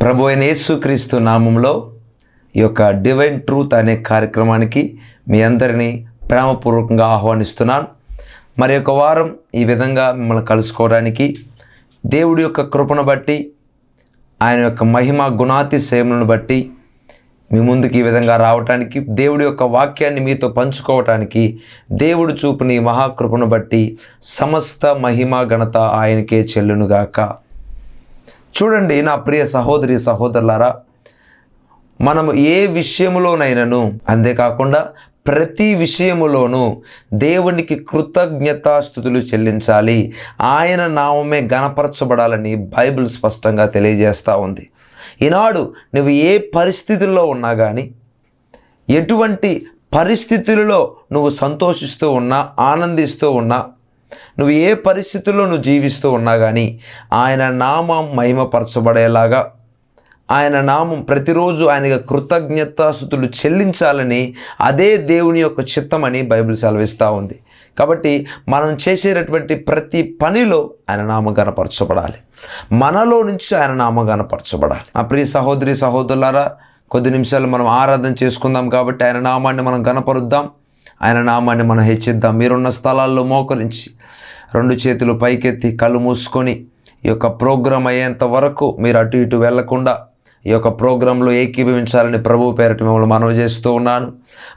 ప్రభు అయిన యేసుక్రీస్తు నామంలో ఈ యొక్క డివైన్ ట్రూత్ అనే కార్యక్రమానికి మీ అందరినీ ప్రేమపూర్వకంగా ఆహ్వానిస్తున్నాను. మరి ఒక వారం ఈ విధంగా మిమ్మల్ని కలుసుకోవడానికి దేవుడి యొక్క కృపను బట్టి, ఆయన యొక్క మహిమ గుణాతిశయములను బట్టి మీ ముందుకు ఈ విధంగా రావటానికి, దేవుడి యొక్క వాక్యాన్ని మీతో పంచుకోవటానికి దేవుడు చూపుని మహాకృపను బట్టి సమస్త మహిమ ఘనత ఆయనకే చెల్లునుగాక. చూడండి నా ప్రియ సహోదరి సహోదరులారా, మనము ఏ విషయములోనైనాను, అంతేకాకుండా ప్రతి విషయములోనూ దేవునికి కృతజ్ఞతాస్తుతులు చెల్లించాలి. ఆయన నామమే గణపరచబడాలని బైబిల్ స్పష్టంగా తెలియజేస్తూ ఉంది. ఈనాడు నువ్వు ఏ పరిస్థితుల్లో ఉన్నా కానీ, ఎటువంటి పరిస్థితులలో నువ్వు సంతోషిస్తూ ఉన్నా, ఆనందిస్తూ ఉన్నా, నువ్వు ఏ పరిస్థితుల్లో నువ్వు జీవిస్తూ ఉన్నా కానీ ఆయన నామం మహిమపరచబడేలాగా, ఆయన నామం ప్రతిరోజు ఆయనకి కృతజ్ఞతాస్తుతులు చెల్లించాలని అదే దేవుని యొక్క చిత్తమని బైబిల్ సెలవిస్తూ ఉంది. కాబట్టి మనం చేసేటటువంటి ప్రతి పనిలో ఆయన నామం గణపరచబడాలి, మనలో నుంచి ఆయన నామం గణపరచబడాలి. ఆ ప్రియ సహోదరి సహోదరులారా, కొద్ది నిమిషాలు మనం ఆరాధన చేసుకుందాం. కాబట్టి ఆయన నామాన్ని మనం గణపరుద్దాం, ఆయన నామాన్ని మనం హెచ్చిద్దాం. మీరున్న స్థలాల్లో మోకరించి 2 చేతులు పైకెత్తి కళ్ళు మూసుకొని ఈ యొక్క ప్రోగ్రాం అయ్యేంత వరకు మీరు అటు ఇటు వెళ్లకుండా ఈ యొక్క ప్రోగ్రాంలో ఏకీభవించాలని ప్రభు పేరట మిమ్మల్ని మనవి చేస్తూ ఉన్నాను.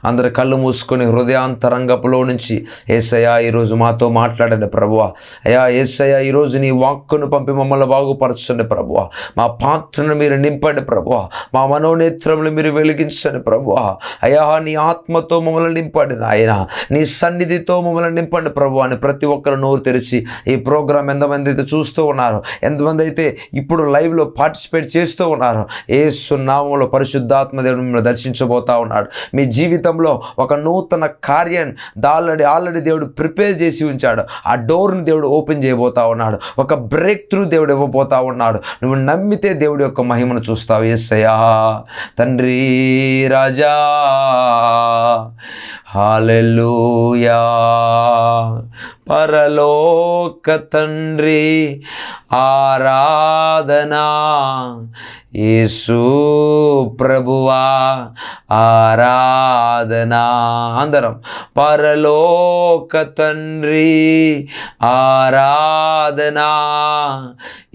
అందరు కళ్ళు మూసుకొని హృదయాంతరంగపులో నుంచి యేసయ్యా ఈరోజు మాతో మాట్లాడండి ప్రభువా. అయ్యా యేసయ్యా ఈరోజు నీ వాక్కును పంపి మమ్మల్ని బాగుపరచండి ప్రభువా. మా పాత్రను మీరు నింపండి ప్రభువా. మా మనోనేత్రములు మీరు వెలిగించండి ప్రభువా. అయ్యా నీ ఆత్మతో మమ్మల్ని నింపండి నాయన, నీ సన్నిధితో మమ్మల్ని నింపండి ప్రభువా అని ప్రతి ఒక్కరు నోరు తెరిచి ఈ ప్రోగ్రాం ఎంతమంది అయితే చూస్తూ ఉన్నారు, ఎంతమంది అయితే ఇప్పుడు లైవ్లో పార్టిసిపేట్ చేస్తూ ఉన్నారు, యేసు నామములో పరిశుద్ధాత్మ దేవుడు మిమ్మల్ని దర్శించబోతా ఉన్నాడు. మీ జీవితంలో ఒక నూతన కార్యాన్ని ఆల్రెడీ దేవుడు ప్రిపేర్ చేసి ఉంచాడు. ఆ డోర్ని దేవుడు ఓపెన్ చేయబోతా ఉన్నాడు. ఒక బ్రేక్ త్రూ దేవుడు ఇవ్వబోతా ఉన్నాడు. నువ్వు నమ్మితే దేవుడి యొక్క మహిమను చూస్తావు. యేసయ్యా తండ్రి రాజా, హల్లెలూయా. పరలోక తండ్రి ఆరాధనా, యేసు ప్రభువా ఆరాధనా. అందరం పరలోక తండ్రి ఆరాధనా,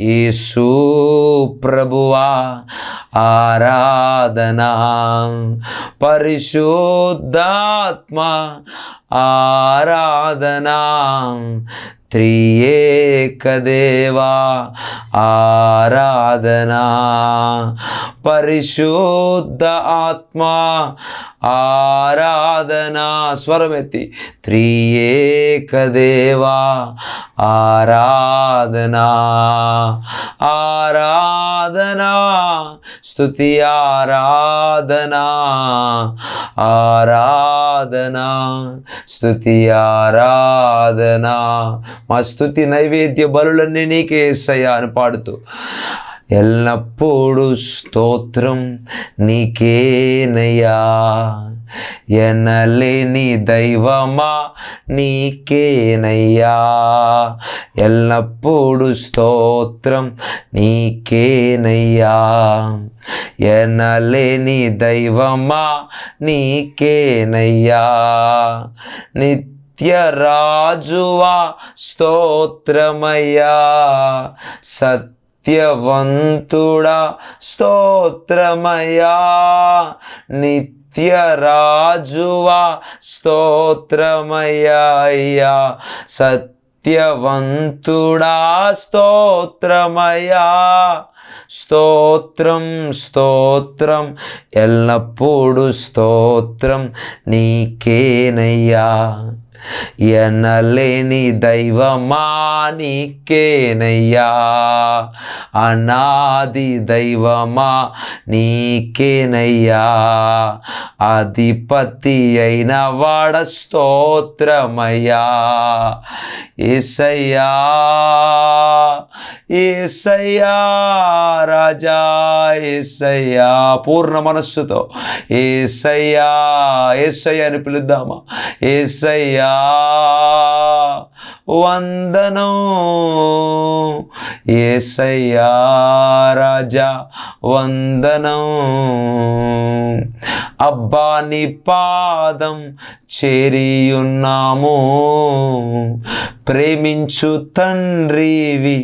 యేసు ప్రభువా ఆరాధనా. పరిశుద్ధాత్మ ఆరాధనా, త్రియేక దేవా ఆరాధనా. పరిశుద్ధ ఆత్మ ఆరాధనా. స్వరమెత్తి త్రియేక దేవా ఆరాధనా. ఆరాధనా స్తుతి ఆరాధనా, ఆరాధనా స్తుతి ఆరాధనా. మా స్తుతి నైవేద్య బలులన్నీ నీకే యేసయ్యా అని పాడుతూ ఎల్లప్పుడూ స్తోత్రం నీకేనయ్యా, ఎనలేని దైవమా నీకేనయ్యా. ఎల్లప్పుడూ స్తోత్రం నీకేనయ్యా, ఎనలేని దైవమా నీకేనయ్యా. నిత్యరాజువా స్తోత్రమయ్యా, సత్యవంతుడా స్తోత్రమయ్యా. నిత్యరాజువా స్తోత్రమయ్యా, సత్యవంతుడా స్తోత్రమయ్యా. స్తోత్రం స్తోత్రం ఎల్లప్పుడూ స్తోత్రం నీకేనయ్యా, ఎనలేని దైవమా నీకేనయ్యా. అనాది దైవమా నీకేనయ్యా, అధిపతి అయిన వాడ స్తోత్రమయ్యా. యేసయ్యా యేసయ్యా రాజా, యేసయ్యా పూర్ణ మనస్సుతో యేసయ్యా యేసయ్యా అని పిలుద్దామా. యేసయ్యా వందనం, యేసయ్యా రాజా వందనం. అబ్బా నీ పాదం చేరియున్నాము, ప్రేమించు తండ్రివి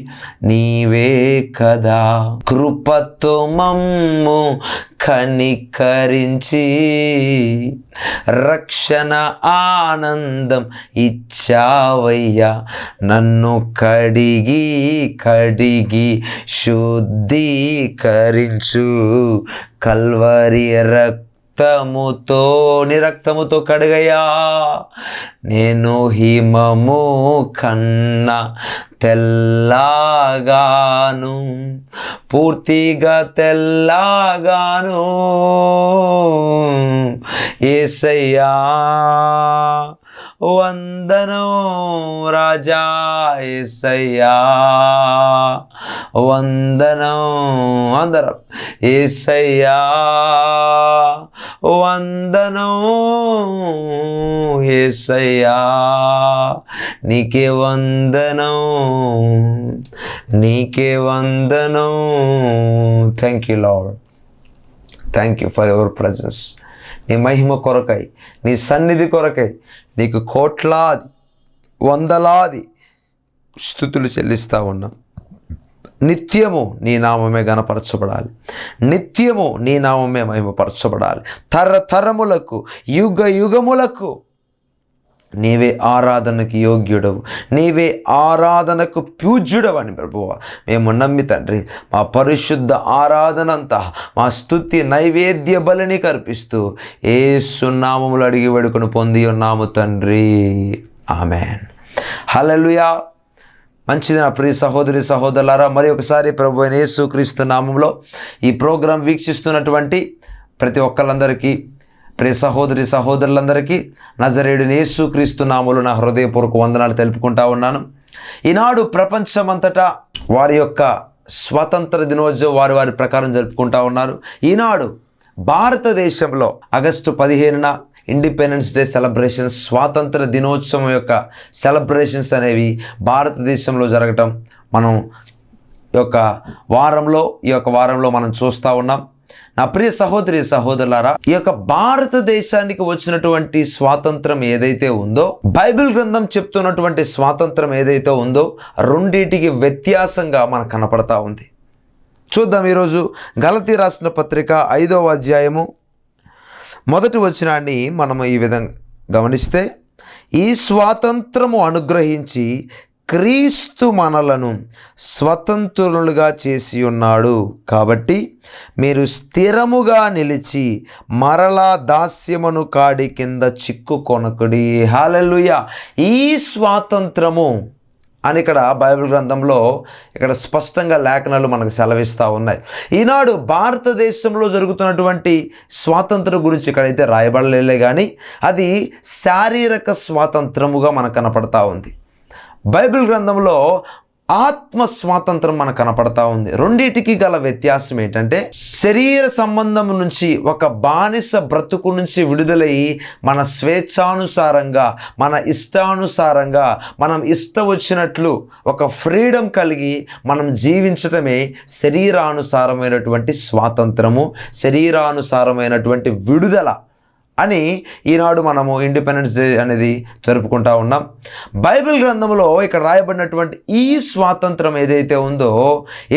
నీవే కదా. కృపతో మమ్ము కనికరించి రక్షణ ఆనందం ఇచ్చావయ్యా. నన్ను కడిగి కడిగి శుద్ధీకరించు, కల్వరి రక్తముతో నీ రక్తముతో కడుగయ్యా. నేను హిమము కన్నా తెల్లగాను, పూర్తిగా తెల్లగాను. యేసయ్యా వందనం రాజా, యేసయ్యా వందనం. అందరం యేసయ్యా వందనం, యేసయ్యా నీకే వందనం, నీకే వందనం. Thank you lord, thank you for your presence. నీ మహిమ కొరకై, నీ సన్నిధి కొరకై నీకు కోట్లాది వందలాది స్తుతులు చెల్లిస్తూ ఉన్నాం. నిత్యము నీ నామమే గణపరచబడాలి, నిత్యము నీ నామమే మహిమపరచబడాలి. తరతరములకు యుగ యుగములకు నీవే ఆరాధనకు యోగ్యుడవు, నీవే ఆరాధనకు పూజ్యుడవు అని ప్రభువా మేము నమ్మి తండ్రి, మా పరిశుద్ధ ఆరాధన అంతా మా స్తుతి నైవేద్య బలిని కర్పిస్తూ యేసు నామములో అడిగి వేడుకొని పొంది ఉన్నాము తండ్రి, ఆమెన్. హల్లెలూయా. మంచిది నా ప్రియ సహోదరి సహోదరులారా, మరి ఒకసారి ప్రభు అయిన యేసుక్రీస్తు నామంలో ఈ ప్రోగ్రాం వీక్షిస్తున్నటువంటి ప్రతి ఒక్కళ్ళందరికీ, ప్రియ సహోదరి సహోదరులందరికీ నజరేయుడైన యేసుక్రీస్తు నామములో నా హృదయపూర్వక వందనాలు తెలుపుకుంటా ఉన్నాను. ఈనాడు ప్రపంచమంతటా వారి యొక్క స్వాతంత్ర దినోత్సవం వారి వారి ప్రకారం జరుపుకుంటా ఉన్నారు. ఈనాడు భారతదేశంలో ఆగస్టు 15న ఇండిపెండెన్స్ డే సెలబ్రేషన్స్, స్వాతంత్ర దినోత్సవం యొక్క సెలబ్రేషన్స్ అనేవి భారతదేశంలో జరగటం మనం ఈ యొక్క వారంలో మనం చూస్తూ ఉన్నాం. నా ప్రియ సహోదరి సహోదరులారా, ఈ యొక్క భారతదేశానికి వచ్చినటువంటి స్వాతంత్రం ఏదైతే ఉందో, బైబిల్ గ్రంథం చెప్తున్నటువంటి స్వాతంత్రం ఏదైతే ఉందో, రెండింటికి వ్యత్యాసంగా మనకు కనపడతా ఉంది. చూద్దాం ఈరోజు గలతీ రాసిన పత్రిక 5వ అధ్యాయము 1వ వచనాన్ని మనము ఈ విధంగా గమనిస్తే, ఈ స్వాతంత్రము అనుగ్రహించి క్రీస్తు మనలను స్వతంత్రులుగా చేసి ఉన్నాడు. కాబట్టి మీరు స్థిరముగా నిలిచి మరలా దాస్యమును కాడి కింద చిక్కుకొనకుడి. హల్లెలూయా. ఈ స్వాతంత్రము అని ఇక్కడ బైబిల్ గ్రంథంలో ఇక్కడ స్పష్టంగా లేఖనాలు మనకు సెలవిస్తూ ఉన్నాయి. ఈనాడు భారతదేశంలో జరుగుతున్నటువంటి స్వాతంత్రం గురించి ఇక్కడైతే రాయబడలే, కానీ అది శారీరక స్వాతంత్రముగా మనకు కనపడతా ఉంది. బైబిల్ గ్రంథంలో ఆత్మ స్వాతంత్రం మనకు కనపడతా ఉంది. రెండింటికి గల వ్యత్యాసం ఏంటంటే, శరీర సంబంధం నుంచి ఒక బానిస బ్రతుకు నుంచి విడుదలై మన స్వేచ్ఛానుసారంగా, మన ఇష్టానుసారంగా, మనం ఇష్టం వచ్చినట్లు ఒక ఫ్రీడమ్ కలిగి మనం జీవించటమే శరీరానుసారమైనటువంటి స్వాతంత్రము, శరీరానుసారమైనటువంటి విడుదల అని ఈనాడు మనము ఇండిపెండెన్స్ డే అనేది జరుపుకుంటా ఉన్నాం. బైబిల్ గ్రంథంలో ఇక్కడ రాయబడినటువంటి ఈ స్వాతంత్రం ఏదైతే ఉందో,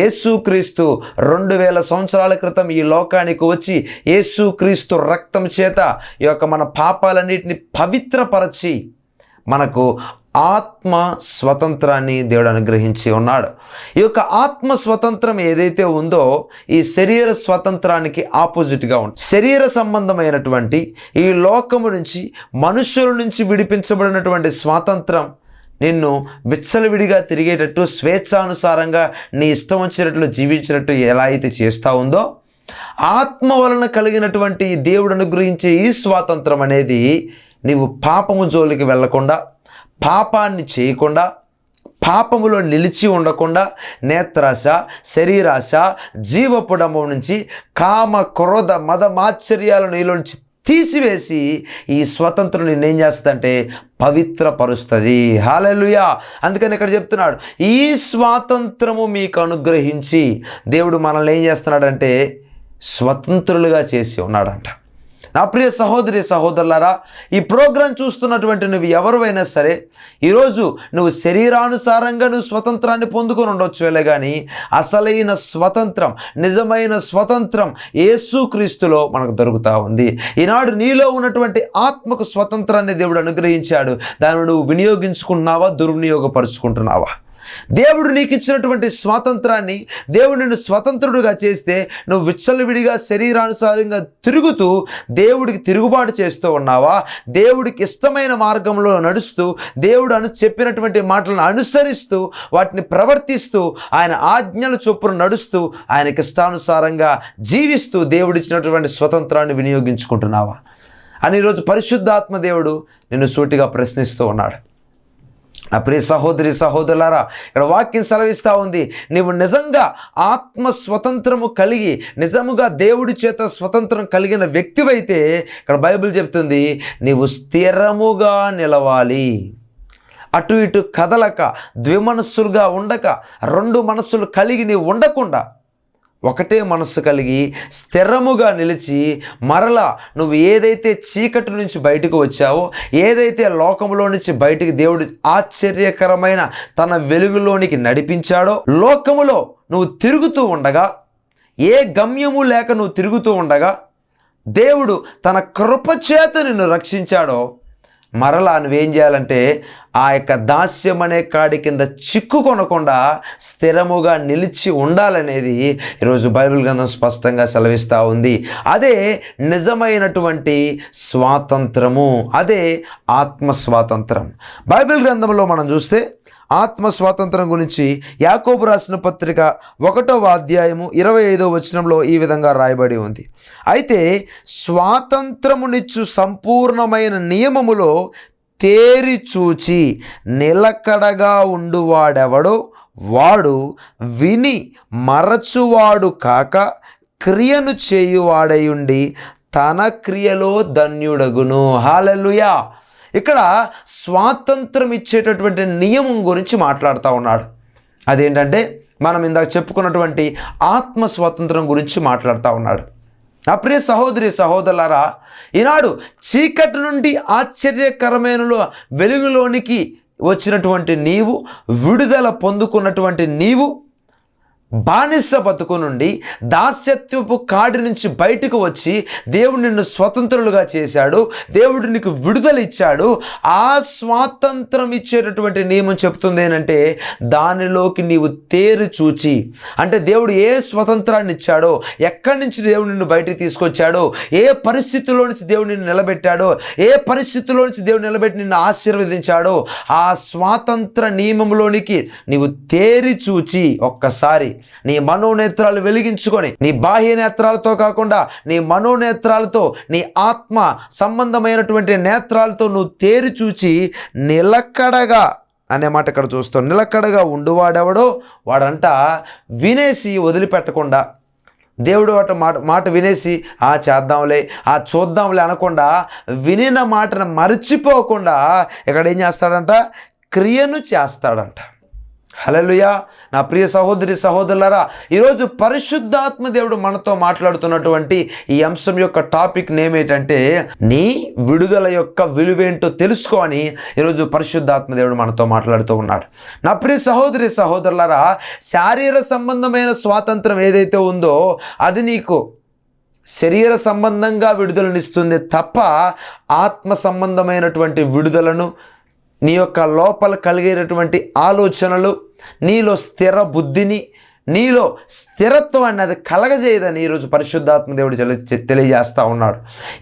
యేసుక్రీస్తు 2000 సంవత్సరాల క్రితం ఈ లోకానికి వచ్చి యేసుక్రీస్తు రక్తం చేత ఈ యొక్క మన పాపాలన్నిటిని పవిత్రపరచి మనకు ఆత్మ స్వతంత్రాన్ని దేవుడు అనుగ్రహించి ఉన్నాడు. ఈ యొక్క ఆత్మ స్వతంత్రం ఏదైతే ఉందో, ఈ శరీర స్వతంత్రానికి ఆపోజిట్గా ఉంటుంది. శరీర సంబంధమైనటువంటి ఈ లోకము నుంచి, మనుషుల నుంచి విడిపించబడినటువంటి స్వాతంత్రం నిన్ను విచ్చలవిడిగా తిరిగేటట్టు, స్వేచ్ఛానుసారంగా నీ ఇష్టం వచ్చినట్లు జీవించినట్టు ఎలా అయితే చేస్తూ ఉందో, ఆత్మ వలన కలిగినటువంటి దేవుడు అనుగ్రహించే ఈ స్వాతంత్రం అనేది నీవు పాపము జోలికి వెళ్లకుండా, పాపాన్ని చేయకుండా, పాపములో నిలిచి ఉండకుండా, నేత్రాశ, శరీరాశ, జీవపుడము నుంచి, కామ క్రోధ మద మాత్సర్యాలను నీలో నుంచి తీసివేసి ఈ స్వతంత్రం నిన్నేం చేస్తుందంటే పవిత్రపరుస్తుంది. హల్లెలూయా. అందుకని ఇక్కడ చెప్తున్నాడు, ఈ స్వాతంత్రము మీకు అనుగ్రహించి దేవుడు మనల్ని ఏం చేస్తున్నాడంటే స్వతంత్రులుగా చేసి ఉన్నాడంట. నా ప్రియ సహోదరి సహోదరులారా, ఈ ప్రోగ్రాం చూస్తున్నటువంటి నువ్వు ఎవరివైనా సరే, ఈరోజు నువ్వు శరీరానుసారంగా నువ్వు స్వతంత్రాన్ని పొందుకొని ఉండొచ్చులే, కానీ అసలైన స్వతంత్రం, నిజమైన స్వతంత్రం యేసుక్రీస్తులో మనకు దొరుకుతూ ఉంది. ఈనాడు నీలో ఉన్నటువంటి ఆత్మకు స్వతంత్రాన్ని దేవుడు అనుగ్రహించాడు. దాన్ని నువ్వు వినియోగించుకుంటున్నావా, దుర్వినియోగపరుచుకుంటున్నావా? దేవుడు నీకు ఇచ్చినటువంటి స్వాతంత్రాన్ని, దేవుడు నిన్ను స్వతంత్రుడుగా చేస్తే నువ్వు విచ్చలవిడిగా శరీరానుసారంగా తిరుగుతూ దేవుడికి తిరుగుబాటు చేస్తూ ఉన్నావా? దేవుడికి ఇష్టమైన మార్గంలో నడుస్తూ, దేవుడు చెప్పినటువంటి మాటలను అనుసరిస్తూ, వాటిని ప్రవర్తిస్తూ, ఆయన ఆజ్ఞల చొప్పున నడుస్తూ, ఆయనకి ఇష్టానుసారంగా జీవిస్తూ దేవుడిచ్చినటువంటి స్వతంత్రాన్ని వినియోగించుకుంటున్నావా అని ఈరోజు పరిశుద్ధాత్మ దేవుడు నిన్ను సూటిగా ప్రశ్నిస్తూ ఉన్నాడు. నా ప్రియ సహోదరి సహోదరులారా, ఇక్కడ వాక్యం సెలవిస్తూ ఉంది, నీవు నిజంగా ఆత్మ స్వతంత్రము కలిగి నిజముగా దేవుడి చేత స్వతంత్రం కలిగిన వ్యక్తివైతే ఇక్కడ బైబిల్ చెప్తుంది, నీవు స్థిరముగా నిలవాలి. అటు ఇటు కదలక, ద్విమనస్సులుగా ఉండక, రెండు మనస్సులు కలిగి నీవు ఉండకుండా ఒకటే మనస్సు కలిగి స్థిరముగా నిలిచి, మరలా నువ్వు ఏదైతే చీకటి నుంచి బయటకు వచ్చావో, ఏదైతే లోకంలో నుంచి బయటికి దేవుడు ఆశ్చర్యకరమైన తన వెలుగులోనికి నడిపించాడో, లోకములో నువ్వు తిరుగుతూ ఉండగా, ఏ గమ్యము లేక నువ్వు తిరుగుతూ ఉండగా దేవుడు తన కృపచేత నిన్ను రక్షించాడో, మరలా నువ్వేం చేయాలంటే ఆ యొక్క దాస్యం అనే కాడి కింద చిక్కుకొనకుండా స్థిరముగా నిలిచి ఉండాలనేది ఈరోజు బైబిల్ గ్రంథం స్పష్టంగా సెలవిస్తూ ఉంది. అదే నిజమైనటువంటి స్వాతంత్రము, అదే ఆత్మ స్వాతంత్రం. బైబిల్ గ్రంథంలో మనం చూస్తే ఆత్మ స్వాతంత్రం గురించి యాకోబు రాసిన పత్రిక 1వ అధ్యాయము 25వ వచనంలో ఈ విధంగా రాయబడి ఉంది, అయితే స్వాతంత్రమునిచ్చు సంపూర్ణమైన నియమములో తేరి చూచి నిలకడగా ఉండువాడెవడో వాడు విని మరచువాడు కాక క్రియను చేయువాడయుండి తన క్రియలో ధన్యుడగును. హల్లెలూయా. ఇక్కడ స్వాతంత్రం ఇచ్చేటటువంటి నియమం గురించి మాట్లాడుతూ ఉన్నాడు. అదేంటంటే మనం ఇందాక చెప్పుకున్నటువంటి ఆత్మ స్వాతంత్రం గురించి మాట్లాడుతూ ఉన్నాడు. నా ప్రియ సహోదరి సహోదరులారా, ఈనాడు చీకటి నుండి ఆశ్చర్యకరమైన వెలుగులోనికి వచ్చినటువంటి నీవు, విడుదల పొందుకున్నటువంటి నీవు, బానిస బతుకు నుండి దాస్యత్వపు కాడి నుంచి బయటకు వచ్చి దేవుడు నిన్ను స్వతంత్రులుగా చేశాడు, దేవుడు నీకు విడుదల ఇచ్చాడు. ఆ స్వాతంత్రం ఇచ్చేటటువంటి నియమం చెప్తుంది ఏంటంటే, దానిలోకి నీవు తేరి చూచి, అంటే దేవుడు ఏ స్వతంత్రాన్ని ఇచ్చాడో, ఎక్కడి నుంచి దేవుడు నిన్ను బయటికి తీసుకొచ్చాడో, ఏ పరిస్థితుల్లో నుంచి దేవుడు నిన్ను నిలబెట్టాడో, ఏ పరిస్థితుల్లో నుంచి దేవుడు నిలబెట్టి నిన్ను ఆశీర్వదించాడో, ఆ స్వాతంత్ర నియమంలోనికి నీవు తేరి చూచి ఒక్కసారి నీ మనోనేత్రాలు వెలిగించుకొని, నీ బాహ్య నేత్రాలతో కాకుండా నీ మనోనేత్రాలతో, నీ ఆత్మ సంబంధమైనటువంటి నేత్రాలతో నువ్వు తేరి చూచి నిలకడగా అనే మాట ఇక్కడ చూస్తాం. నిలకడగా ఉండువాడెవడో వాడంట వినేసి వదిలిపెట్టకుండా, దేవుడు మాట వినేసి చేద్దాంలే, చూద్దాంలే అనకుండా, వినిన మాటను మర్చిపోకుండా ఇక్కడ ఏం చేస్తాడంట, క్రియను చేస్తాడంట. హల్లెలూయా. నా ప్రియ సహోదరి సహోదరులారా, ఈరోజు పరిశుద్ధాత్మ దేవుడు మనతో మాట్లాడుతున్నటువంటి ఈ అంశం యొక్క టాపిక్ నేమ్ ఏంటంటే, నీ విడుదల యొక్క విలువేంటో తెలుసుకో అని ఈరోజు పరిశుద్ధాత్మ దేవుడు మనతో మాట్లాడుతూ ఉన్నాడు. నా ప్రియ సహోదరి సహోదరులారా, శారీర సంబంధమైన స్వాతంత్రం ఏదైతే ఉందో అది నీకు శరీర సంబంధంగా విడుదలనిస్తుంది తప్ప ఆత్మ సంబంధమైనటువంటి విడుదలను, నీ యొక్క లోపల కలిగేటటువంటి ఆలోచనలు, నీలో స్థిర బుద్ధిని, నీలో స్థిరత్వాన్ని అది కలగజేయదని ఈరోజు పరిశుద్ధాత్మ దేవుడు తెలియజేస్తూ ఉన్నాడు.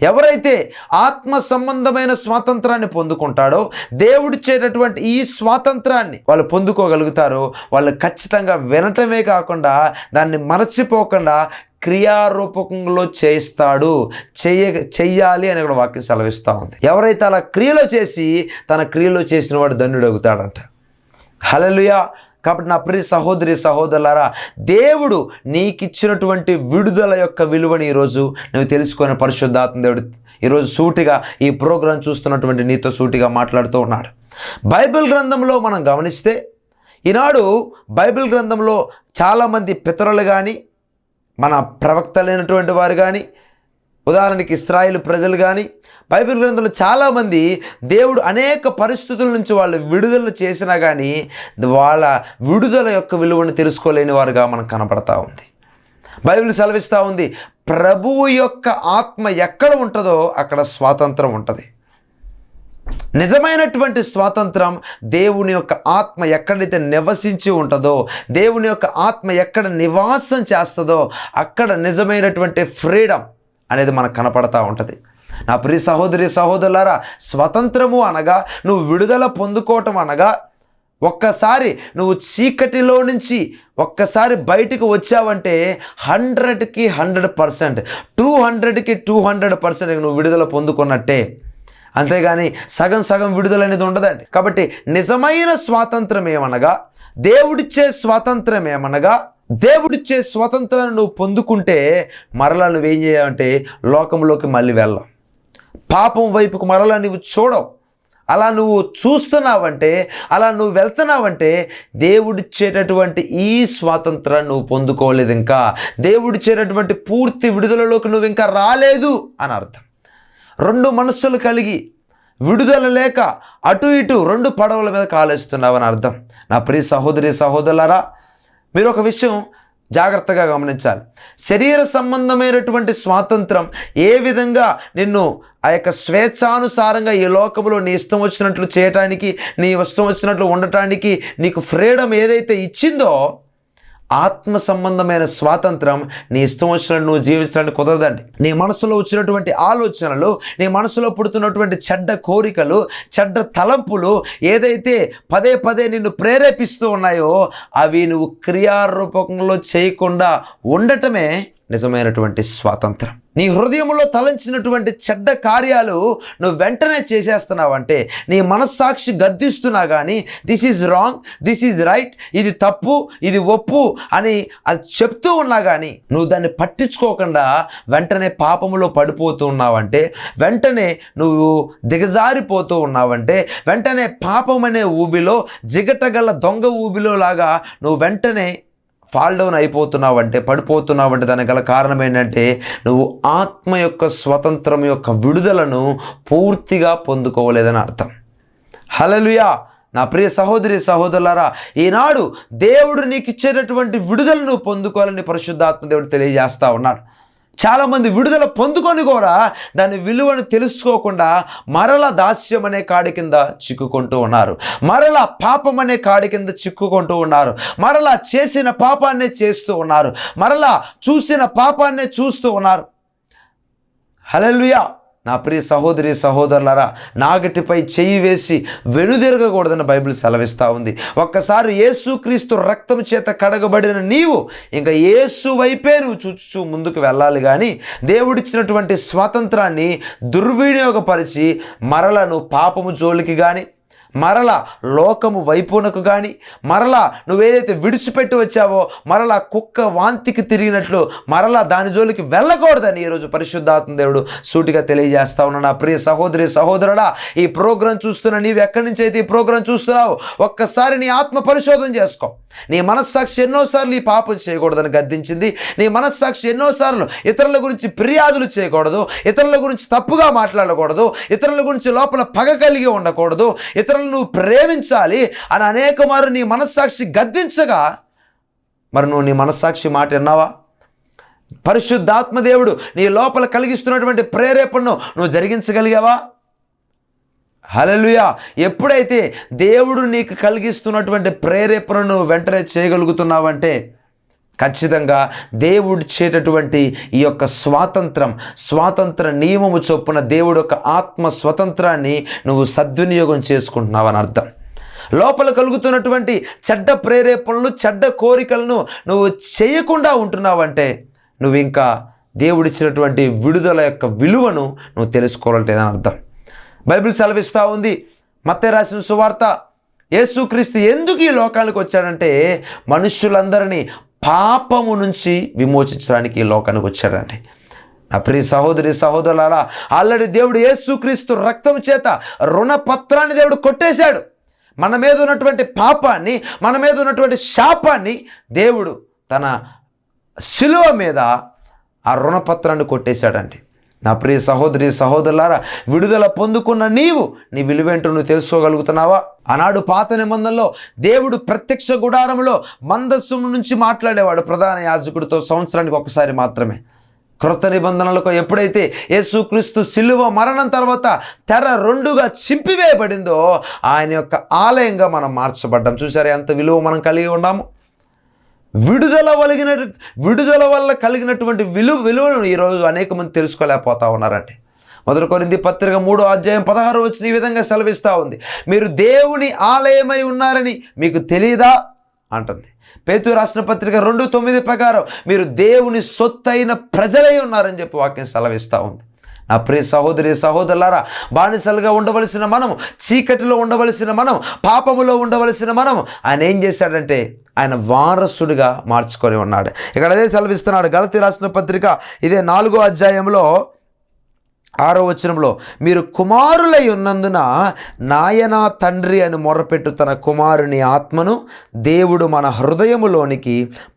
ఎవరైతే ఆత్మ సంబంధమైన స్వాతంత్రాన్ని పొందుకుంటాడో, దేవుడిచ్చేటటువంటి ఈ స్వాతంత్రాన్ని వాళ్ళు పొందుకోగలుగుతారో, వాళ్ళు ఖచ్చితంగా వినటమే కాకుండా దాన్ని మరచిపోకుండా క్రియారూపకంలో చేస్తాడు, చెయ్యాలి అని కూడా వాక్యం సెలవిస్తూ ఉంది. ఎవరైతే అలా క్రియలో చేసి తన క్రియలో చేసిన వాడు ధన్యుడు అవుతాడంట. హల్లెలూయా. కాబట్టి నా ప్రియ సహోదరి సహోదరులారా, దేవుడు నీకిచ్చినటువంటి విడుదల యొక్క విలువని ఈరోజు నువ్వు తెలుసుకునే పరిశుద్ధాత్మ దేవుడు ఈరోజు సూటిగా ఈ ప్రోగ్రాం చూస్తున్నటువంటి నీతో సూటిగా మాట్లాడుతూ ఉన్నాడు. బైబిల్ గ్రంథంలో మనం గమనిస్తే ఈనాడు బైబిల్ గ్రంథంలో చాలామంది పితరులు కానీ, మన ప్రవక్తలైనటువంటి వారు కానీ, ఉదాహరణకి ఇశ్రాయేలు ప్రజలు కానీ, బైబిల్ గ్రంథంలో చాలామంది దేవుడు అనేక పరిస్థితుల నుంచి వాళ్ళు విడుదల చేసినా కానీ వాళ్ళ విడుదల యొక్క విలువను తెలుసుకోలేని వారుగా మనకు కనపడతా ఉంది. బైబిల్ సెలవిస్తూ ఉంది, ప్రభువు యొక్క ఆత్మ ఎక్కడ ఉంటుందో అక్కడ స్వాతంత్రం ఉంటుంది. నిజమైనటువంటి స్వాతంత్రం దేవుని యొక్క ఆత్మ ఎక్కడైతే నివసించి ఉంటుందో, దేవుని యొక్క ఆత్మ ఎక్కడ నివాసం చేస్తుందో అక్కడ నిజమైనటువంటి ఫ్రీడమ్ అనేది మనకు కనపడతా ఉంటుంది. నా ప్రియ సహోదరి సహోదరులారా, స్వతంత్రము అనగా నువ్వు విడుదల పొందుకోవటం అనగా ఒక్కసారి నువ్వు చీకటిలో నుంచి ఒక్కసారి బయటకు వచ్చావంటే 100కి 100%, 200కి 200% నువ్వు విడుదల పొందుకున్నట్టే. అంతేగాని సగం సగం విడుదల అనేది ఉండదండి. కాబట్టి నిజమైన స్వాతంత్రం ఏమనగా, దేవుడిచ్చే స్వాతంత్రం ఏమనగా, దేవుడిచ్చే స్వతంత్రాన్ని నువ్వు పొందుకుంటే మరలా నువ్వేం చేయాలంటే లోకంలోకి మళ్ళీ వెళ్ళావు, పాపం వైపుకు మరలా నువ్వు చూడవు. అలా నువ్వు చూస్తున్నావంటే, అలా నువ్వు వెళ్తున్నావంటే దేవుడిచ్చేటటువంటి ఈ స్వాతంత్రాన్ని నువ్వు పొందుకోలేదు, ఇంకా దేవుడిచ్చేటటువంటి పూర్తి విడుదలలోకి నువ్వు ఇంకా రాలేదు అని అర్థం. రెండు మనస్సులు కలిగి విడుదల లేక అటు ఇటు రెండు పడవల మీద కాలేస్తున్నావు అని అర్థం. నా ప్రియ సహోదరి సహోదరులారా, మీరు ఒక విషయం జాగ్రత్తగా గమనించాలి. శరీర సంబంధమైనటువంటి స్వాతంత్రం ఏ విధంగా నిన్ను ఆ యొక్క స్వేచ్ఛానుసారంగా ఈ లోకంలో నీ ఇష్టం వచ్చినట్లు చేయటానికి, నీ ఇష్టం వచ్చినట్లు ఉండటానికి నీకు ఫ్రీడమ్ ఏదైతే ఇచ్చిందో, ఆత్మ సంబంధమైన స్వాతంత్రం నీ ఇష్టం వచ్చినట్టు నువ్వు జీవించడానికి కుదరదండి. నీ మనసులో వచ్చినటువంటి ఆలోచనలు, నీ మనసులో పుడుతున్నటువంటి చెడ్డ కోరికలు, చెడ్డ తలంపులు ఏదైతే పదే పదే నిన్ను ప్రేరేపిస్తూ ఉన్నాయో అవి నువ్వు క్రియారూపకంలో చేయకుండా ఉండటమే నిజమైనటువంటి స్వాతంత్రం. నీ హృదయంలో తలంచినటువంటి చెడ్డ కార్యాలు నువ్వు వెంటనే చేసేస్తున్నావంటే, నీ మనస్సాక్షి గద్దిస్తున్నా కానీ this is wrong, this is right, ఇది తప్పు, ఇది ఒప్పు అని అది చెప్తూ ఉన్నా కానీ నువ్వు దాన్ని పట్టించుకోకుండా వెంటనే పాపములో పడిపోతూ ఉన్నావంటే, వెంటనే నువ్వు దిగజారిపోతూ ఉన్నావంటే, వెంటనే పాపం అనే ఊబిలో, జిగటగల దొంగ ఊబిలో లాగా నువ్వు వెంటనే ఫాల్ డౌన్ అయిపోతున్నావంటే, పడిపోతున్నావంటే దానికి గల కారణం ఏంటంటే నువ్వు ఆత్మ యొక్క స్వతంత్రం యొక్క విడుదలను పూర్తిగా పొందుకోలేదని అర్థం. హల్లెలూయా. నా ప్రియ సహోదరి సహోదరులారా, ఈనాడు దేవుడు నీకు ఇచ్చేటటువంటి విడుదలను పొందుకోవాలని పరిశుద్ధాత్మ దేవుడు తెలియజేస్తూ ఉన్నాడు. చాలామంది విడుదల పొందుకొని కూడా దాని విలువను తెలుసుకోకుండా మరల దాస్యం అనే కాడి కింద చిక్కుకుంటూ ఉన్నారు, మరలా పాపం అనే కాడి కింద చిక్కుకుంటూ ఉన్నారు, మరలా చేసిన పాపాన్నే చేస్తూ ఉన్నారు, మరలా చూసిన పాపాన్నే చూస్తూ ఉన్నారు. హల్లెలూయా. నా ప్రియ సహోదరి సహోదరులారా, నాగటిపై చెయ్యి వేసి వెనుదిరగకూడదని బైబిల్ సెలవిస్తూ ఉంది. ఒక్కసారి యేసుక్రీస్తు రక్తం చేత కడగబడిన నీవు ఇంకా యేసు వైపే నువ్వు చూచు ముందుకు వెళ్ళాలి కానీ దేవుడిచ్చినటువంటి స్వాతంత్రాన్ని దుర్వినియోగపరిచి మరలా నువ్వు పాపము జోలికి కానీ, మరలా లోకము వైపునకు కానీ, మరలా నువ్వేదైతే విడిచిపెట్టి వచ్చావో మరలా కుక్క వాంతికి తిరిగినట్లు మరలా దాని జోలికి వెళ్ళకూడదని ఈరోజు పరిశుద్ధాత్మ దేవుడు సూటిగా తెలియజేస్తా ఉన్నాడు. నా ప్రియ సహోదరి సహోదరుడా, ఈ ప్రోగ్రాం చూస్తున్నా నీవు ఎక్కడి నుంచి అయితే ఈ ప్రోగ్రాం చూస్తున్నావు ఒక్కసారి నీ ఆత్మ పరిశోధన చేసుకో. నీ మనస్సాక్షి ఎన్నోసార్లు ఈ పాపం చేయకూడదని గద్దించింది. నీ మనస్సాక్షి ఎన్నోసార్లు ఇతరుల గురించి ఫిర్యాదులు చేయకూడదు, ఇతరుల గురించి తప్పుగా మాట్లాడకూడదు, ఇతరుల గురించి లోపల పగ కలిగి ఉండకూడదు, ఇతరులను నువ్వు ప్రేమించాలి అని అనేక మారు నీ మనస్సాక్షి గద్దించగా మరి నువ్వు నీ మనస్సాక్షి మాట విన్నావా? పరిశుద్ధాత్మ దేవుడు నీ లోపల కలిగిస్తున్నటువంటి ప్రేరేపణను నువ్వు జరిగించగలిగావా? హల్లెలూయా. ఎప్పుడైతే దేవుడు నీకు కలిగిస్తున్నటువంటి ప్రేరేపణను వెంటనే చేయగలుగుతున్నావంటే ఖచ్చితంగా దేవుడిచ్చేటటువంటి ఈ యొక్క స్వాతంత్ర నియమము చొప్పున దేవుడు యొక్క ఆత్మ స్వతంత్రాన్ని నువ్వు సద్వినియోగం చేసుకుంటున్నావని అర్థం. లోపల కలుగుతున్నటువంటి చెడ్డ ప్రేరేపణలు, చెడ్డ కోరికలను నువ్వు చేయకుండా ఉంటున్నావంటే నువ్వు ఇంకా దేవుడిచ్చినటువంటి విడుదల యొక్క విలువను నువ్వు తెలుసుకోవాలంటేదని అర్థం. బైబిల్ సెలవిస్తూ ఉంది. మత్తయి రాసిన సువార్త యేసుక్రీస్తు ఎందుకు ఈ లోకానికి వచ్చాడంటే మనుష్యులందరినీ పాపము నుంచి విమోచించడానికి ఈ లోకానికి వచ్చాడండి. నా ప్రియ సహోదరి సహోదరులారా, ఆల్రెడీ దేవుడు యేసుక్రీస్తు రక్తం చేత రుణపత్రాన్ని దేవుడు కొట్టేశాడు. మన మీద ఉన్నటువంటి పాపాన్ని, మన మీద ఉన్నటువంటి శాపాన్ని దేవుడు తన శిలువ మీద ఆ రుణపత్రాన్ని కొట్టేశాడండి. నా ప్రియ సహోదరి సహోదరులారా, విడుదల పొందుకున్న నీవు నీ విలువేంటో నువ్వు తెలుసుకోగలుగుతున్నావా? ఆనాడు పాత నిబంధనలో దేవుడు ప్రత్యక్ష గుడారంలో మందస్సు నుంచి మాట్లాడేవాడు ప్రధాన యాజకుడితో సంవత్సరానికి ఒకసారి మాత్రమే. క్రొత్త నిబంధనలకు ఎప్పుడైతే యేసుక్రీస్తు శిలువ మరణం తర్వాత తెర రెండుగా చింపివేయబడిందో ఆయన యొక్క ఆలయంగా మనం మార్చబడ్డాం. చూసారా ఎంత విలువ మనం కలిగి ఉన్నాము? విడుదల వల్ల కలిగినటువంటి విలువను ఈరోజు అనేక మంది తెలుసుకోలేకపోతా ఉన్నారండి. 1 కొరింథీ పత్రిక 3:16 ఈ విధంగా సెలవిస్తూ ఉంది, మీరు దేవుని ఆలయమై ఉన్నారని మీకు తెలియదా అంటుంది. పేతురు రాసిన పత్రిక 2:9 ప్రకారం మీరు దేవుని సొత్తైన ప్రజలై ఉన్నారని చెప్పి వాక్యం సెలవిస్తూ ఉంది. నా ప్రియ సహోదరి సహోదరులారా, బానిసలుగా ఉండవలసిన మనం, చీకటిలో ఉండవలసిన మనం, పాపములో ఉండవలసిన మనం ఆయన ఏం చేశాడంటే ఆయన వారసుడిగా మార్చుకొని ఉన్నాడు. ఇక్కడ అదే సెలవిస్తున్నాడు. గలతీ రాసిన పత్రిక ఇదే 4వ అధ్యాయంలో 6వ వచనంలో, మీరు కుమారులై ఉన్నందున నాయనా తండ్రి అని మొర్రపెట్టు తన కుమారుని ఆత్మను దేవుడు మన హృదయములోనికి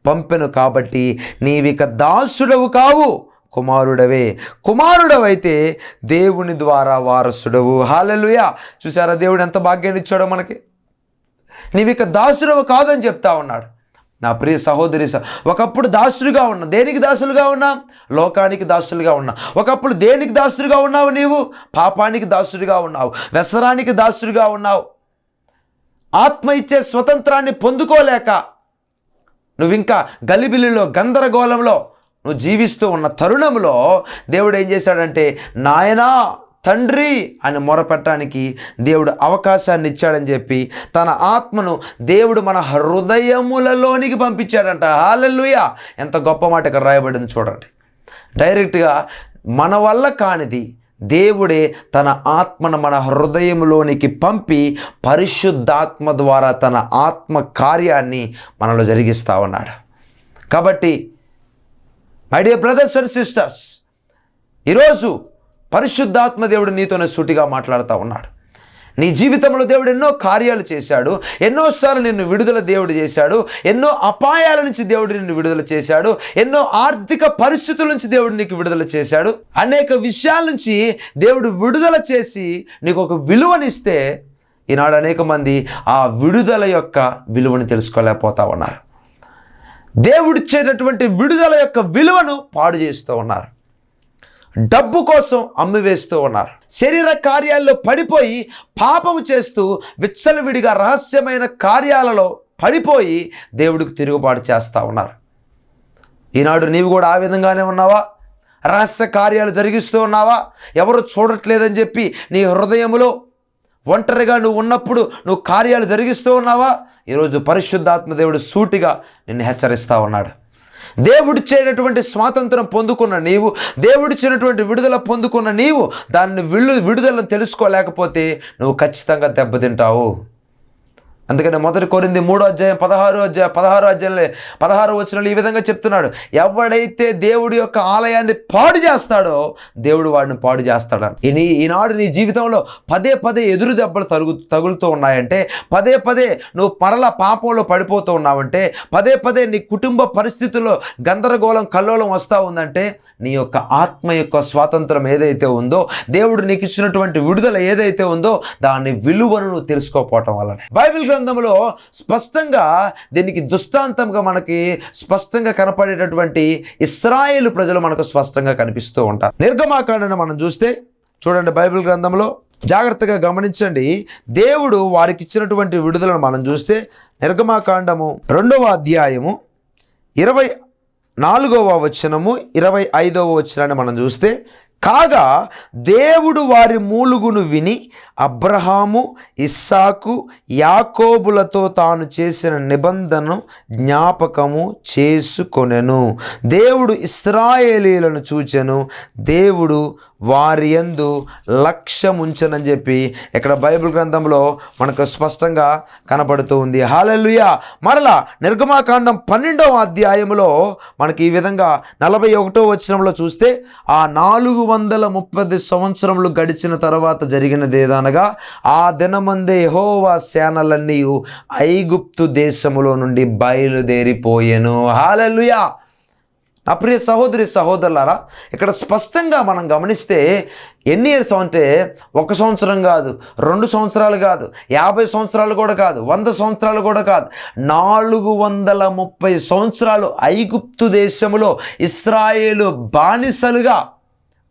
పంపెను కాబట్టి నీవిక దాసుడవు కావు, కుమారుడవే. కుమారుడవైతే దేవుని ద్వారా వారసుడవు. హల్లెలూయా. చూసారా దేవుడు ఎంత భాగ్యాన్ని ఇచ్చాడో మనకి. నీవిక దాసుడవు కాదని చెప్తా ఉన్నాడు. నా ప్రియ సహోదరి, ఒకప్పుడు దాసుడిగా ఉన్నాం. దేనికి దాసులుగా ఉన్నాం? లోకానికి దాసులుగా ఉన్నాం. ఒకప్పుడు దేనికి దాసుడిగా ఉన్నావు? నీవు పాపానికి దాసుడిగా ఉన్నావు, వ్యసనానికి దాసుడిగా ఉన్నావు. ఆత్మ ఇచ్చే స్వతంత్రాన్ని పొందుకోలేక నువ్వు ఇంకా గలిబిలిలో గందరగోళంలో నువ్వు జీవిస్తూ ఉన్న తరుణంలో దేవుడు ఏం చేశాడంటే నాయనా తండ్రి అని మొరపెట్టడానికి దేవుడు అవకాశాన్ని ఇచ్చాడని చెప్పి తన ఆత్మను దేవుడు మన హృదయములలోనికి పంపించాడంట. హల్లెలూయా. ఎంత గొప్ప మాట ఇక్కడ రాయబడింది చూడండి. డైరెక్ట్గా మన వల్ల కానిది దేవుడే తన ఆత్మను మన హృదయంలోనికి పంపి పరిశుద్ధాత్మ ద్వారా తన ఆత్మ కార్యాన్ని మనలో జరిగిస్తూ ఉన్నాడు. కాబట్టి my dear brothers and sisters, ఈరోజు పరిశుద్ధాత్మ దేవుడు నీతోనే సూటిగా మాట్లాడుతూ ఉన్నాడు. నీ జీవితంలో దేవుడు ఎన్నో కార్యాలు చేశాడు, ఎన్నోసార్లు నిన్ను విడుదల దేవుడు చేశాడు, ఎన్నో అపాయాల నుంచి దేవుడు నిన్ను విడుదల చేశాడు, ఎన్నో ఆర్థిక పరిస్థితుల నుంచి దేవుడు నీకు విడుదల చేశాడు. అనేక విషయాల నుంచి దేవుడు విడుదల చేసి నీకు ఒక విలువనిస్తే ఈనాడు అనేక మంది ఆ విడుదల యొక్క విలువని తెలుసుకోలేకపోతా ఉన్నారు. దేవుడిచ్చేటటువంటి విడుదల యొక్క విలువను పాడు చేస్తూ ఉన్నారు. డబ్బు కోసం అమ్మివేస్తూ ఉన్నారు. శరీర కార్యాల్లో పడిపోయి పాపము చేస్తూ విచ్చలవిడిగా రహస్యమైన కార్యాలలో పడిపోయి దేవుడికి తిరుగుబాటు చేస్తూ ఉన్నారు. ఈనాడు నీవు కూడా ఆ విధంగానే ఉన్నావా? రహస్య కార్యాలు జరిగిస్తూ ఉన్నావా? ఎవరు చూడట్లేదని చెప్పి నీ హృదయంలో ఒంటరిగా నువ్వు ఉన్నప్పుడు నువ్వు కార్యాలు జరిగిస్తూ ఉన్నావా? ఈరోజు పరిశుద్ధాత్మ దేవుడు సూటిగా నిన్ను హెచ్చరిస్తూ ఉన్నాడు. దేవుడిచ్చేటటువంటి స్వాతంత్రం పొందుకున్న నీవు, దేవుడిచ్చినటువంటి విడుదల పొందుకున్న నీవు దాన్ని విడుదలను తెలుసుకోలేకపోతే నువ్వు ఖచ్చితంగా దెబ్బతింటావు. అందుకని 1 కొరింథీ 3:16 వచనంలో ఈ విధంగా చెప్తున్నాడు, ఎవడైతే దేవుడి యొక్క ఆలయాన్ని పాడు చేస్తాడో దేవుడు వాడిని పాడు చేస్తాడు. ఈనాడు నీ జీవితంలో పదే పదే ఎదురు దెబ్బలు తగులుతూ ఉన్నాయంటే, పదే పదే నువ్వు మరలా పాపంలో పడిపోతూ ఉన్నావంటే, పదే పదే నీ కుటుంబ పరిస్థితుల్లో గందరగోళం కల్లోలం వస్తూ ఉందంటే నీ యొక్క ఆత్మ యొక్క స్వాతంత్రం ఏదైతే ఉందో, దేవుడు నీకు ఇచ్చినటువంటి విడుదల ఏదైతే ఉందో దాని విలువను నువ్వు తెలుసుకోకపోవటం వల్లనే. బైబిల్ గ్రంథంలో స్పష్టంగా దీనికి దృష్టాంతంగా మనకి స్పష్టంగా కనపడేటటువంటి ఇశ్రాయేలు ప్రజలు మనకు స్పష్టంగా కనిపిస్తూ ఉంటారు. నిర్గమాకాండను మనం చూస్తే చూడండి, బైబిల్ గ్రంథంలో జాగ్రత్తగా గమనించండి. దేవుడు వారికి ఇచ్చినటువంటి విడుదలను మనం చూస్తే నిర్గమాకాండము 2వ అధ్యాయము 24వ వచనము 25వ వచనాన్ని మనం చూస్తే, కాగా దేవుడు వారి మూలుగును విని అబ్రహాము, ఇస్సాకు, యాకోబులతో తాను చేసిన నిబంధనను జ్ఞాపకము చేసుకొనెను. దేవుడు ఇశ్రాయేలీయులను చూచెను, దేవుడు వారి యందు లక్ష్యముంచనని చెప్పి ఇక్కడ బైబిల్ గ్రంథంలో మనకు స్పష్టంగా కనబడుతూ ఉంది. హల్లెలూయా. మరలా నిర్గమాకాండం 12వ అధ్యాయంలో మనకి ఈ విధంగా 41వ వచనంలో చూస్తే, ఆ 430 సంవత్సరములు గడిచిన తర్వాత జరిగినదేదనగా, ఆ దినమందే యెహోవా సేనలన్నీ ఐగుప్తు దేశములో నుండి బయలుదేరిపోయెను. హల్లెలూయా. నా ప్రియ సహోదరి సహోదరులారా, ఇక్కడ స్పష్టంగా మనం గమనిస్తే ఎన్ని ఇయర్స్ అంటే 1 సంవత్సరం కాదు, 2 సంవత్సరాలు కాదు, 50 సంవత్సరాలు కూడా కాదు, 100 సంవత్సరాలు కూడా కాదు, 430 సంవత్సరాలు ఐగుప్తు దేశములో ఇశ్రాయేలు బానిసలుగా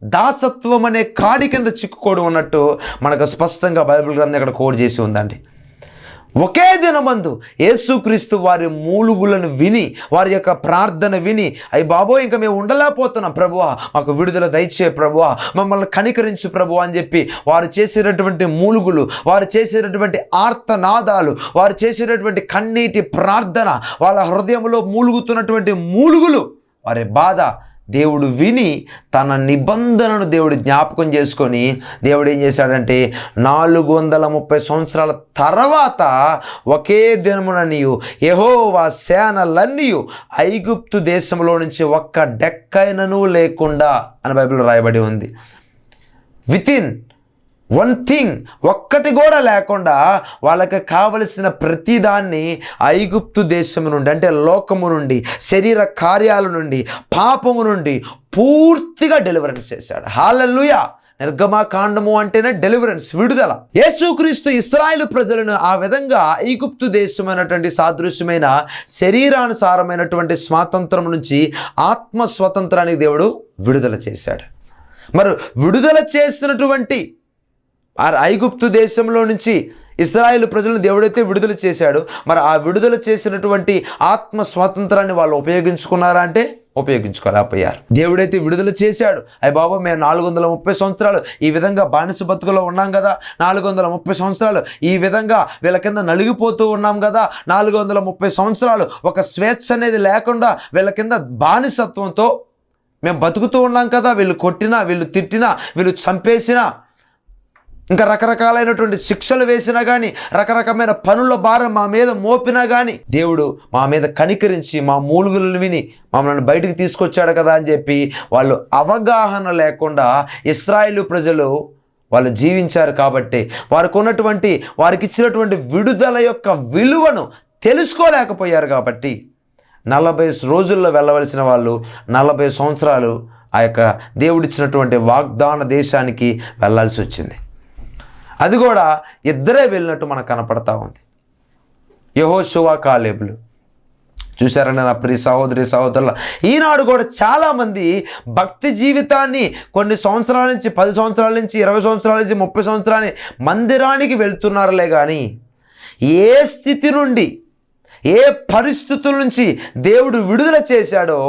దాసత్వం అనే కాడి కింద చిక్కుకోడు ఉన్నట్టు మనకు స్పష్టంగా బైబిల్ గ్రంథం ఇక్కడ కోడ్ చేసి ఉందండి. ఒకే దినమందు యేసుక్రీస్తు వారి మూలుగులను విని, వారి యొక్క ప్రార్థన విని, అయ్యి బాబోయ్ ఇంకా మేము ఉండలేకపోతున్నాం ప్రభువా, మాకు విడుదల దయచే ప్రభువా, మమ్మల్ని కనికరించు ప్రభువా అని చెప్పి వారు చేసేటటువంటి మూలుగులు, వారు చేసేటటువంటి ఆర్తనాదాలు, వారు చేసేటటువంటి కన్నీటి ప్రార్థన, వాళ్ళ హృదయంలో మూలుగుతున్నటువంటి మూలుగులు, వారి బాధ దేవుడు విని తన నిబంధనను దేవుడు జ్ఞాపకం చేసుకొని దేవుడు ఏం చేశాడంటే 430 సంవత్సరాల తర్వాత ఒకే దినముననియు యెహోవా సేనలన్నీ ఐగుప్తు దేశంలో నుంచి ఒక్క డెక్కైనను లేకుండా అని బైబిల్లో రాయబడి ఉంది. వితిన్ వన్ థింగ్, ఒక్కటి కూడా లేకుండా వాళ్ళకి కావలసిన ప్రతిదాన్ని ఐగుప్తు దేశము నుండి, అంటే లోకము నుండి, శరీర కార్యాల నుండి, పాపము నుండి పూర్తిగా డెలివరెన్స్ చేశాడు. హల్లెలూయా. నిర్గమకాండము అంటేనే డెలివరెన్స్, విడుదల. యేసుక్రీస్తు ఇశ్రాయేలు ప్రజలను ఆ విధంగా ఐగుప్తు దేశమైనటువంటి సాదృశ్యమైన శరీరానుసారమైనటువంటి స్వాతంత్రం నుంచి ఆత్మ స్వతంత్రానికి దేవుడు విడుదల చేశాడు. మరి విడుదల చేసినటువంటి ఆ ఐగుప్తు దేశంలో నుంచి ఇశ్రాయేలు ప్రజలను దేవుడైతే విడుదల చేశాడు, మరి ఆ విడుదల చేసినటువంటి ఆత్మ స్వాతంత్రాన్ని వాళ్ళు ఉపయోగించుకున్నారా అంటే ఉపయోగించుకోలేకపోయారు. దేవుడైతే విడుదల చేశాడు, అయ్య బాబా మేము 430 సంవత్సరాలు ఈ విధంగా బానిస బతుకులో ఉన్నాం కదా, 430 సంవత్సరాలు ఈ విధంగా వీళ్ళ కింద నలిగిపోతూ ఉన్నాం కదా, 430 సంవత్సరాలు ఒక స్వేచ్ఛ అనేది లేకుండా వీళ్ళ కింద బానిసత్వంతో మేము బతుకుతూ ఉన్నాం కదా, వీళ్ళు కొట్టినా, వీళ్ళు తిట్టినా, వీళ్ళు చంపేసినా, ఇంకా రకరకాలైనటువంటి శిక్షలు వేసినా కానీ, రకరకమైన పనుల భారం మా మీద మోపినా కానీ దేవుడు మా మీద కనికరించి మా మూలుగులను విని మమ్మల్ని బయటికి తీసుకొచ్చాడు కదా అని చెప్పి వాళ్ళు అవగాహన లేకుండా ఇశ్రాయేలు ప్రజలు వాళ్ళు జీవించారు. కాబట్టి వారికి ఇచ్చినటువంటి విడుదల యొక్క విలువను తెలుసుకోలేకపోయారు. కాబట్టి 40 రోజుల్లో వెళ్ళవలసిన వాళ్ళు 40 సంవత్సరాలు ఆ యొక్క దేవుడిచ్చినటువంటి వాగ్దాన దేశానికి వెళ్ళాల్సి వచ్చింది. అది కూడా ఇద్దరే వెళ్ళినట్టు మనకు కనపడతా ఉంది. యెహోషువ, కాలేబులు. చూశారని నా ప్రియ సహోదరి సహోదరుల, ఈనాడు కూడా చాలామంది భక్తి జీవితాన్ని కొన్ని సంవత్సరాల నుంచి, 10 సంవత్సరాల నుంచి, 20 సంవత్సరాల నుంచి, 30 సంవత్సరాల మందిరానికి వెళ్తున్నారులే కానీ ఏ స్థితి నుండి, ఏ పరిస్థితుల నుంచి దేవుడు విడుదల చేశాడో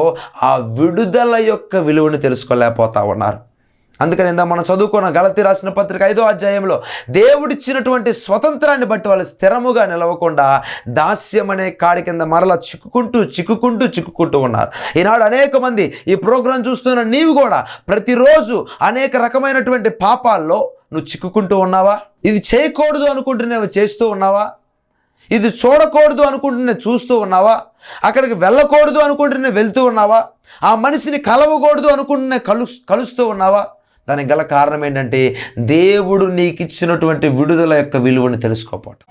ఆ విడుదల యొక్క విలువను తెలుసుకోలేకపోతా ఉన్నారు. అందుకని ఇందా మనం చదువుకున్న గలతీ రాసిన పత్రిక 5వ అధ్యాయంలో దేవుడిచ్చినటువంటి స్వతంత్రాన్ని బట్టి వాళ్ళు స్థిరముగా నిలవకుండా దాస్యం అనే కాడి కింద మరలా చిక్కుకుంటూ ఉన్నారు. ఈనాడు అనేక మంది ఈ ప్రోగ్రాం చూస్తున్న నీవు కూడా ప్రతిరోజు అనేక రకమైనటువంటి పాపాల్లో నువ్వు చిక్కుకుంటూ ఉన్నావా? ఇది చేయకూడదు అనుకుంటున్నావు చేస్తూ ఉన్నావా? ఇది చూడకూడదు అనుకుంటున్నా చూస్తూ ఉన్నావా? అక్కడికి వెళ్ళకూడదు అనుకుంటున్నా వెళ్తూ ఉన్నావా? ఆ మనిషిని కలవకూడదు అనుకుంటున్నా కలుస్తూ ఉన్నావా? దానికి గల కారణం ఏంటంటే దేవుడు నీకు ఇచ్చినటువంటి విడుదల యొక్క విలువను తెలుసుకోకపోవటం.